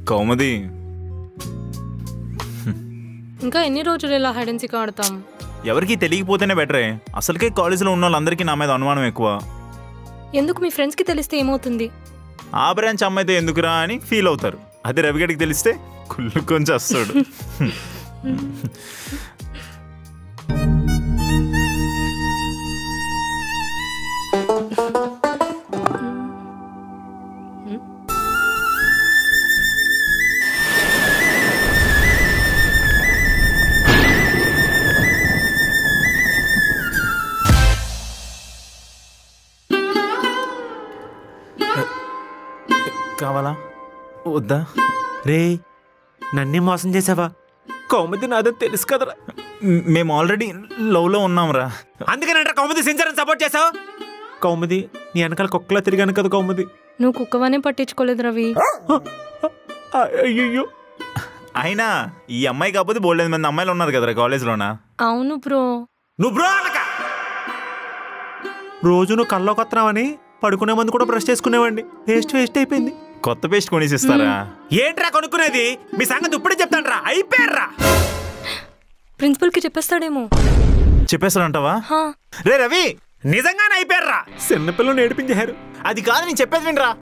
కౌముది ఇంకా ఎన్ని రోజులు ఇలా హైడ్ అండ్ సీక్ ఆడతాం? ఎవరికి తెలియకపోతేనే బెటరే. అసలుకే కాలేజీలో ఉన్న వాళ్ళందరికీ నా మీద అనుమానం ఎక్కువ. ఎందుకు మీ ఫ్రెండ్స్కి తెలిస్తే ఏమవుతుంది? ఆ బ్రాంచ్ అమ్మాయితో ఎందుకురా అని ఫీల్ అవుతారు. అదే రవిగడికి తెలిస్తే కుళ్ళు కొంచెం వస్తాడు. కావాలా వద్దా? రే నన్నే మోసం చేసావా? కౌముది నాదని తెలుసు కదరా. మేము ఆల్రెడీ లవ్లో ఉన్నాంరా. అందుకనంటే కౌముది సిన్సియర్ సపోర్ట్ చేసావు. కౌముది నీ వెనకాల కుక్కలా తిరిగాను కదా కౌముది. నువ్వు కుక్కవనే పట్టించుకోలేదు రవి. అయ్యో అయినా ఈ అమ్మాయి కాకపోతే బోల్డెన్ మంది అమ్మాయిలు ఉన్నారు కదరా కాలేజ్లోనా. అవును బ్రో. నువ్వు బ్రో అనక. రోజు నువ్వు కల్లోకి వస్తున్నావని పడుకునే ముందు కూడా బ్రష్ చేసుకునేవాడిని. వేస్ట్ అయిపోయింది. కొత్త పేస్ట్ కొనేసి ఇస్తారా? ఏంట్రా కొనుక్కునేది? మీ సంగతి ఇప్పుడే చెప్తాను రా. అయిపోయారా? ప్రిన్సిపల్కి చెప్పేస్తాడేమో. చెప్పేస్తాడంటావా? హా. రే రవి నిజంగానే అయిపోయారా? చిన్నపిల్లలు నేర్పించారు. అది కాదు నేను చెప్పేది వినరా.